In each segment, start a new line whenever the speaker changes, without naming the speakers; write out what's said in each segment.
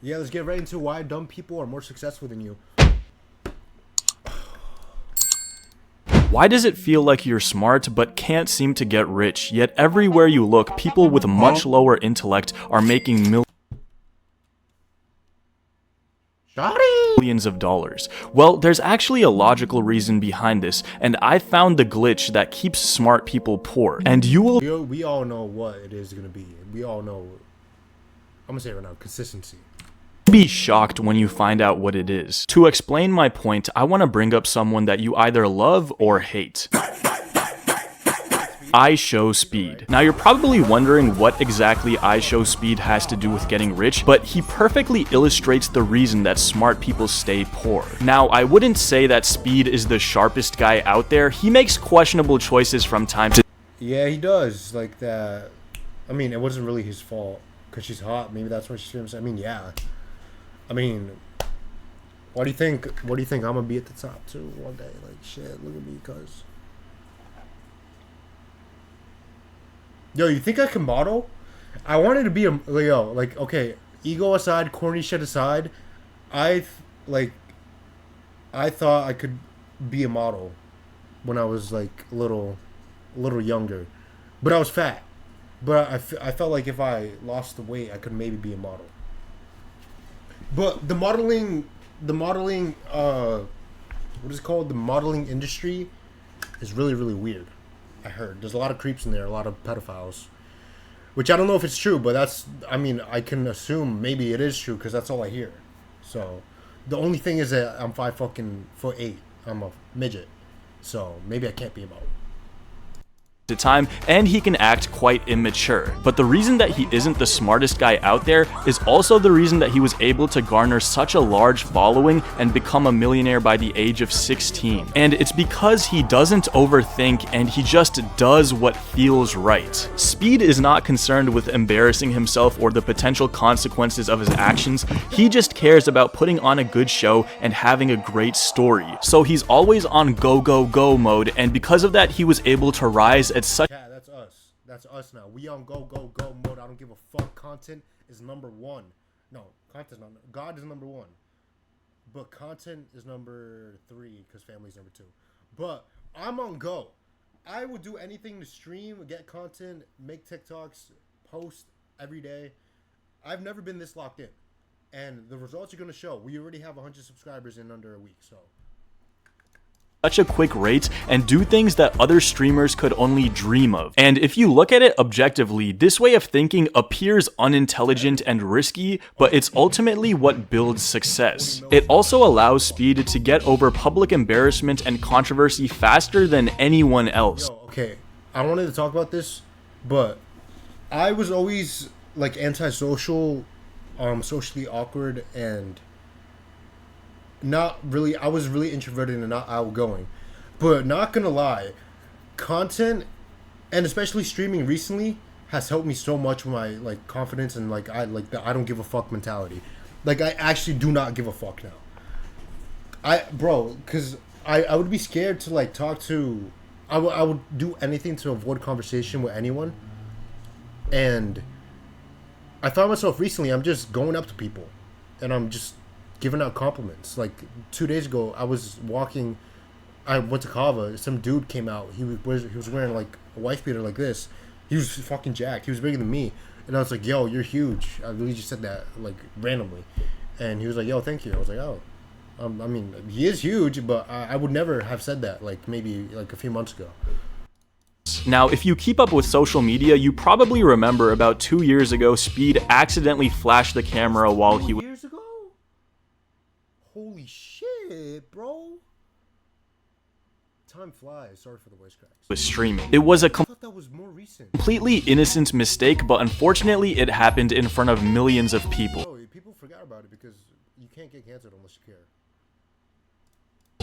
Yeah, let's get right into why dumb people are more successful than you.
Why does it feel like you're smart but can't seem to get rich, yet everywhere you look, people with much lower intellect are making
Shawty!
millions of dollars? Well, there's actually a logical reason behind this, and I found the glitch that keeps smart people poor. And you will
We all know what it is gonna be. We all know. I'm gonna say it right now, consistency.
be shocked when you find out what it is. To explain my point, I want to bring up someone that you either love or hate. I show speed. Now you're probably wondering what exactly I show speed has to do with getting rich, but he perfectly illustrates the reason that smart people stay poor. Now I wouldn't say that Speed is the sharpest guy out there. He makes questionable choices from time to
Yeah, he does like that. I mean, it wasn't really his fault because she's hot. Maybe that's why she's famous. I mean, yeah. I mean, what do you think? What do you think? I'm gonna be at the top too one day. Like shit, look at me, cuz. Yo, you think I can model? I wanted to be a yo. Like okay, ego aside, corny shit aside, like I thought I could be a model when I was like a little younger, but I was fat. But I felt like if I lost the weight, I could maybe be a model. But what is it called? The modeling industry is really, really weird. I heard there's a lot of creeps in there, a lot of pedophiles, which I don't know if it's true, but I mean, I can assume maybe it is true because that's all I hear. So, the only thing is that I'm 5 fucking foot 8. I'm a midget, so maybe I can't be a model.
time, and he can act quite immature. But the reason that he isn't the smartest guy out there is also the reason that he was able to garner such a large following and become a millionaire by the age of 16. And it's because he doesn't overthink and he just does what feels right. Speed is not concerned with embarrassing himself or the potential consequences of his actions. He just cares about putting on a good show and having a great story. So he's always on go go go mode, and because of that he was able to rise at such
Yeah, that's us. That's us now. We on go go go mode. I don't give a fuck. Content is number one. No, content's not. God is number one, but content is number three because family's number two. But I'm on go. I would do anything to stream, get content, make TikToks, post every day. I've never been this locked in, and the results are gonna show. We already have 100 subscribers in under a week, so.
such a quick rate and do things that other streamers could only dream of. And if you look at it objectively, this way of thinking appears unintelligent and risky, but it's ultimately what builds success. It also allows Speed to get over public embarrassment and controversy faster than anyone else.
Yo, okay, I wanted to talk about this, but I was always like antisocial, socially awkward, and not really. I was really introverted and not outgoing. But not gonna lie, content and especially streaming recently has helped me so much with my like confidence and like I like the I don't give a fuck mentality. Like I actually do not give a fuck now. Cause I would be scared to like talk to. I would do anything to avoid conversation with anyone, and I found myself recently. I'm just going up to people, and I'm just giving out compliments. Like 2 days ago, I was walking. I went to Kava. Some dude came out. He was wearing like a wife beater like this. He was fucking jacked. He was bigger than me, and I was like, "Yo, you're huge." I really just said that like randomly, and he was like, "Yo, thank you." I was like, "Oh." I mean, he is huge, but I would never have said that like maybe like a few months ago.
Now, if you keep up with social media, you probably remember about 2 years ago, Speed accidentally flashed the camera while he was
Years ago? Holy shit, bro. Time flies. Sorry for the voice cracks.
streaming. It was a
I thought that was more recent.
completely innocent mistake, but unfortunately it happened in front of millions of people.
Oh, people forgot about it because you can't get canceled unless you care.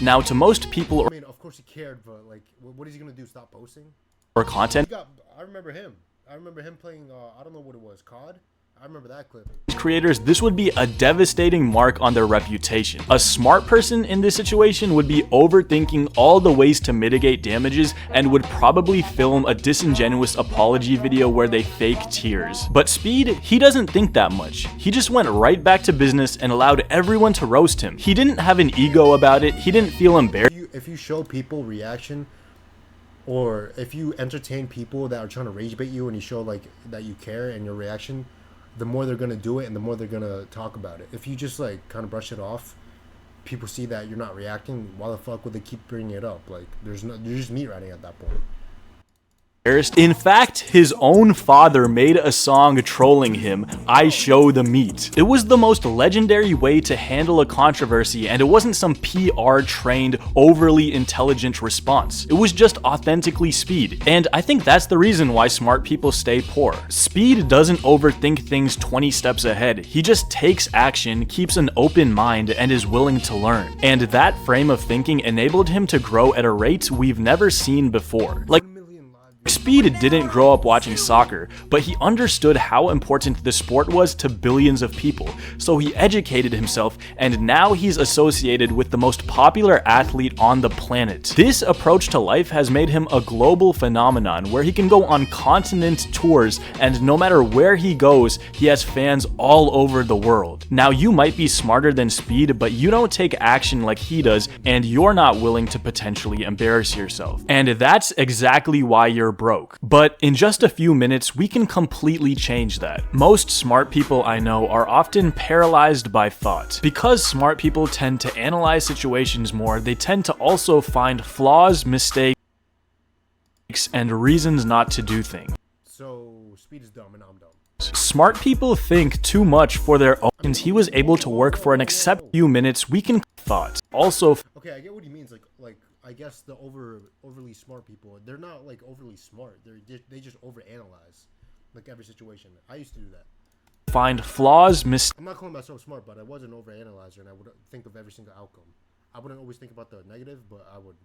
Now, to most people
I mean, of course he cared, but like, what is he gonna do? Stop posting?
or content,
I remember him. I remember him playing. I don't know what it was. COD. I remember that clip.
Creators, this would be a devastating mark on their reputation. A smart person in this situation would be overthinking all the ways to mitigate damages and would probably film a disingenuous apology video where they fake tears. But Speed, he doesn't think that much. He just went right back to business and allowed everyone to roast him. He didn't have an ego about it. He didn't feel embarrassed.
If you show people reaction, or if you entertain people that are trying to rage bait you and you show like that you care and your reaction, the more they're gonna do it and the more they're gonna talk about it. If you just like kind of brush it off, people see that you're not reacting. Why the fuck would they keep bringing it up? Like you're just meat riding at that point.
In fact, his own father made a song trolling him, "I Show the Meat." It was the most legendary way to handle a controversy, and it wasn't some PR-trained, overly intelligent response. It was just authentically Speed, and I think that's the reason why smart people stay poor. Speed doesn't overthink things 20 steps ahead. He just takes action, keeps an open mind, and is willing to learn. And that frame of thinking enabled him to grow at a rate we've never seen before. Like, Speed didn't grow up watching soccer, but he understood how important the sport was to billions of people, so he educated himself, and now he's associated with the most popular athlete on the planet. This approach to life has made him a global phenomenon, where he can go on continent tours, and no matter where he goes, he has fans all over the world. Now, you might be smarter than Speed, but you don't take action like he does, and you're not willing to potentially embarrass yourself. And that's exactly why you're broke. But in just a few minutes, we can completely change that. Most smart people I know are often paralyzed by thought. Because smart people tend to analyze situations more, they tend to also find flaws, mistakes, and reasons not to do things.
So Speed is dumb and I'm dumb.
Smart people think too much for their own. Since he was able to work for an except few minutes, we can thoughts. Also,
okay, I get what he means. Like I guess the overly smart people, they're not like overly smart. They just overanalyze like every situation. I used to do that.
Find flaws,
I'm not calling myself smart, but I was an overanalyzer, and I would think of every single outcome. I wouldn't always think about the negative, but I would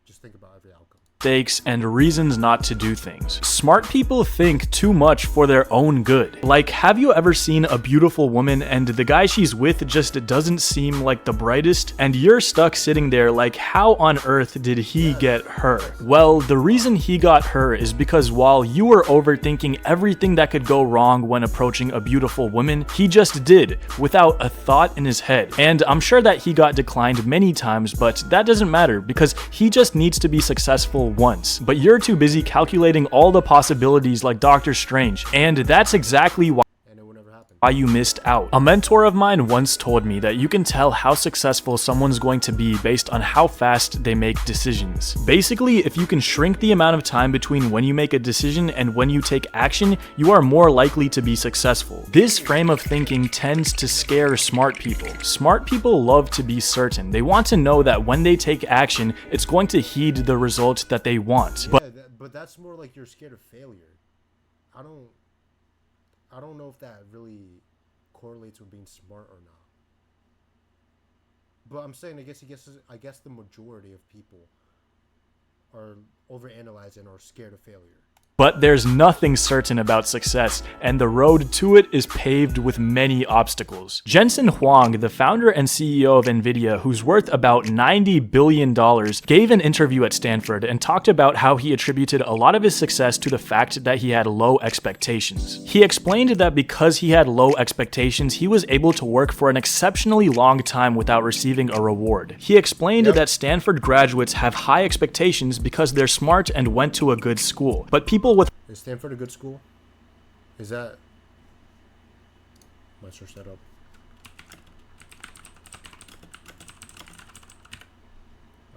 just think about every outcome.
Mistakes and reasons not to do things. Smart people think too much for their own good. Like, have you ever seen a beautiful woman and the guy she's with just doesn't seem like the brightest, and you're stuck sitting there like, how on earth did he get her? Well, the reason he got her is because while you were overthinking everything that could go wrong when approaching a beautiful woman, he just did, without a thought in his head. And I'm sure that he got declined many times, but that doesn't matter because he just needs to be successful once. But you're too busy calculating all the possibilities like Doctor Strange, and that's exactly why you missed out. A mentor of mine once told me that you can tell how successful someone's going to be based on how fast they make decisions. Basically, if you can shrink the amount of time between when you make a decision and when you take action, you are more likely to be successful. This frame of thinking tends to scare smart people. Smart people love to be certain. They want to know that when they take action, it's going to heed the result that they want.
But that's more like you're scared of failure. I don't know if that really correlates with being smart or not. But I'm saying, I guess the majority of people are overanalyzing or scared of failure.
But there's nothing certain about success, and the road to it is paved with many obstacles. Jensen Huang, the founder and CEO of Nvidia, who's worth about $90 billion, gave an interview at Stanford and talked about how he attributed a lot of his success to the fact that he had low expectations. He explained that because he had low expectations, he was able to work for an exceptionally long time without receiving a reward. He explained that Stanford graduates have high expectations because they're smart and went to a good school, but people with
Is Stanford a good school? Is that? Let's search that up.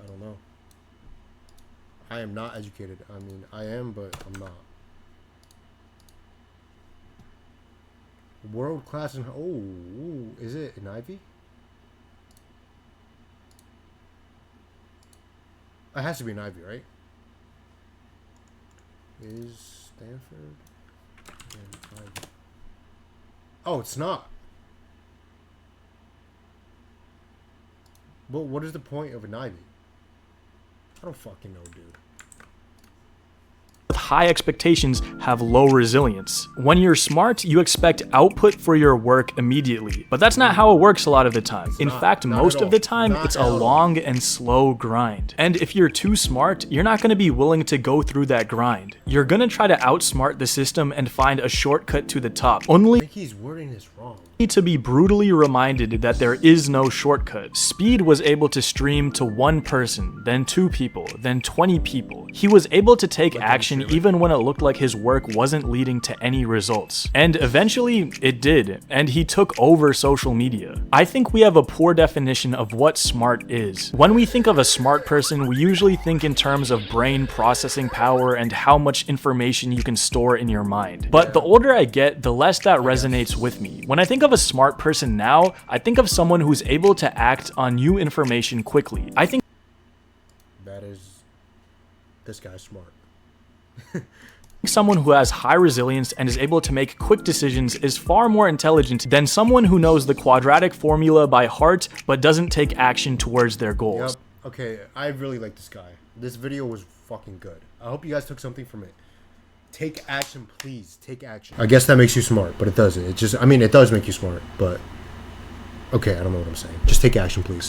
I don't know. I am not educated. I mean, I am, but I'm not. World class in is it an Ivy? It has to be an Ivy, right? Is Stanford an Ivy? Oh, it's not. But what is the point of an Ivy? I don't fucking know, dude.
high expectations have low resilience. When you're smart, you expect output for your work immediately, but that's not how it works a lot of the time. In fact, most of the time, it's a long and slow grind. And if you're too smart, you're not going to be willing to go through that grind. You're going to try to outsmart the system and find a shortcut to the top, only
I think he's wording this wrong.
to be brutally reminded that there is no shortcut. Speed was able to stream to one person, then 2 people, then 20 people. He was able to take action even when it looked like his work wasn't leading to any results. And eventually, it did, and he took over social media. I think we have a poor definition of what smart is. When we think of a smart person, we usually think in terms of brain processing power and how much information you can store in your mind. But the older I get, the less that resonates with me. When I think of a smart person now, I think of someone who's able to act on new information quickly. I think
That is, this guy's smart.
someone who has high resilience and is able to make quick decisions is far more intelligent than someone who knows the quadratic formula by heart but doesn't take action towards their goals.
Yep. Okay, I really like this guy. This video was fucking good. I hope you guys took something from it. Take action, please. Take action. I guess that makes you smart, but it doesn't. It just, I mean, it does make you smart, but okay, I don't know what I'm saying. Just take action, please.